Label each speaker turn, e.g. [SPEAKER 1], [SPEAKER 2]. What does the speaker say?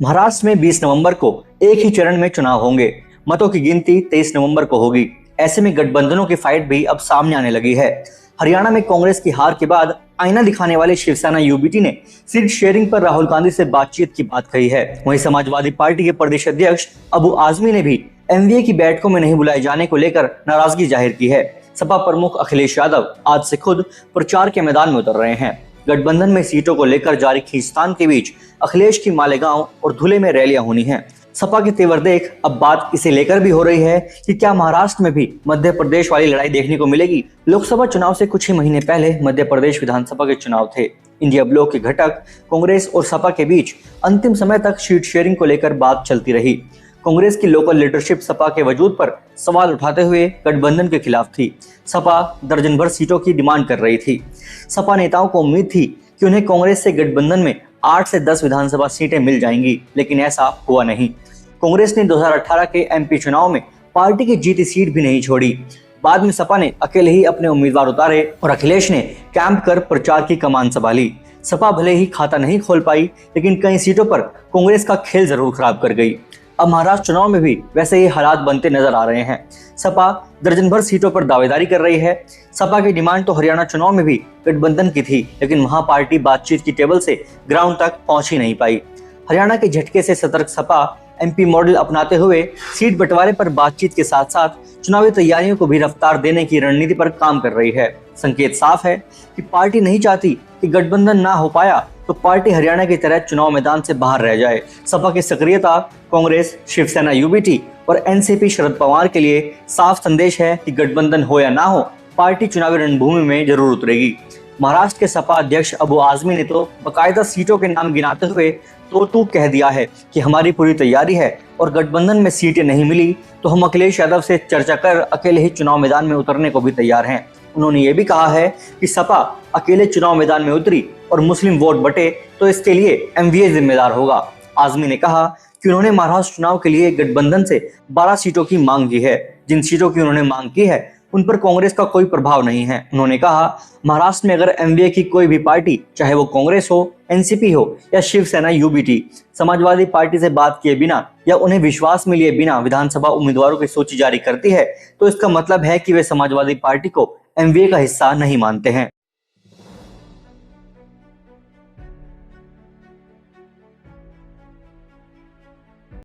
[SPEAKER 1] महाराष्ट्र में 20 नवंबर को एक ही चरण में चुनाव होंगे। मतों की गिनती 23 नवंबर को होगी। ऐसे में गठबंधनों की फाइट भी अब सामने आने लगी है। हरियाणा में कांग्रेस की हार के बाद आईना दिखाने वाली शिवसेना यूबीटी ने सीट शेयरिंग पर राहुल गांधी से बातचीत की बात कही है। वहीं समाजवादी पार्टी के प्रदेश अध्यक्ष अबू आजमी ने भी एमवीए की बैठकों में नहीं बुलाए जाने को लेकर नाराजगी जाहिर की है। सपा प्रमुख अखिलेश यादव आज से खुद प्रचार के मैदान में उतर रहे हैं। गठबंधन में सीटों को लेकर जारी खींचतान के बीच अखिलेश की मालेगांव और धुले में रैलियां होनी हैं। सपा के तेवर देख अब बात इसे लेकर भी हो रही है कि क्या महाराष्ट्र में भी मध्य प्रदेश वाली लड़ाई देखने को मिलेगी। लोकसभा चुनाव से कुछ ही महीने पहले मध्य प्रदेश विधानसभा के चुनाव थे। इंडिया ब्लॉक के घटक कांग्रेस और सपा के बीच अंतिम समय तक सीट शेयरिंग को लेकर बात चलती रही। कांग्रेस की लोकल लीडरशिप सपा के वजूद पर सवाल उठाते हुए गठबंधन के खिलाफ थी। सपा दर्जन भर सीटों की डिमांड कर रही थी। सपा नेताओं को उम्मीद थी कि उन्हें कांग्रेस से गठबंधन में 8 से 10 विधानसभा सीटें मिल जाएंगी, लेकिन ऐसा हुआ नहीं। कांग्रेस ने 2018 के एमपी चुनाव में पार्टी की जीती सीट भी नहीं छोड़ी। बाद में सपा ने अकेले ही अपने उम्मीदवार उतारे और अखिलेश ने कैंप कर प्रचार की कमान संभाली। सपा भले ही खाता नहीं खोल पाई, लेकिन कई सीटों पर कांग्रेस का खेल जरूर खराब कर गई। अब महाराष्ट्र चुनाव में भी वैसे ही हालात बनते नजर आ रहे हैं। सपा दर्जन भर सीटों पर दावेदारी कर रही है। सपा की डिमांड तो हरियाणा चुनाव में भी गठबंधन की थी, लेकिन वहां पार्टी बातचीत की टेबल से ग्राउंड तक पहुंच ही नहीं पाई। हरियाणा के झटके से सतर्क सपा एमपी मॉडल अपनाते हुए सीट बंटवारे पर बातचीत के साथ साथ चुनावी तैयारियों को भी रफ्तार देने की रणनीति पर काम कर रही है। संकेत साफ है कि पार्टी नहीं चाहती कि गठबंधन ना हो पाया तो पार्टी हरियाणा की तरह चुनाव मैदान से बाहर रह जाए। सपा की सक्रियता कांग्रेस, शिवसेना यूबीटी और एनसीपी शरद पवार के लिए साफ संदेश है कि गठबंधन हो या ना हो, पार्टी चुनावी रणभूमि में जरूर उतरेगी। महाराष्ट्र के सपा अध्यक्ष अबू आजमी ने तो बाकायदा सीटों के नाम गिनाते हुए तो कह दिया है कि हमारी पूरी तैयारी है और गठबंधन में सीटें नहीं मिली तो हम अखिलेश यादव से चर्चा कर अकेले ही चुनाव मैदान में उतरने को भी तैयार हैं। उन्होंने ये भी कहा है कि सपा अकेले चुनाव मैदान में उतरी और मुस्लिम वोट बटे तो इसके लिए एमवीए जिम्मेदार होगा। आजमी ने कहा कि उन्होंने महाराष्ट्र चुनाव के लिए गठबंधन से 12 सीटों की मांग की है। जिन सीटों की उन्होंने मांग की है उन पर कांग्रेस का कोई प्रभाव नहीं है। उन्होंने कहा महाराष्ट्र में अगर एमवीए की कोई भी पार्टी, चाहे वो कांग्रेस हो, एनसीपी हो या शिवसेना यूबीटी, समाजवादी पार्टी से बात किए बिना या उन्हें विश्वास में लिए बिना विधानसभा उम्मीदवारों की सूची जारी करती है तो इसका मतलब है कि वे समाजवादी पार्टी को एमवीए का हिस्सा नहीं मानते हैं।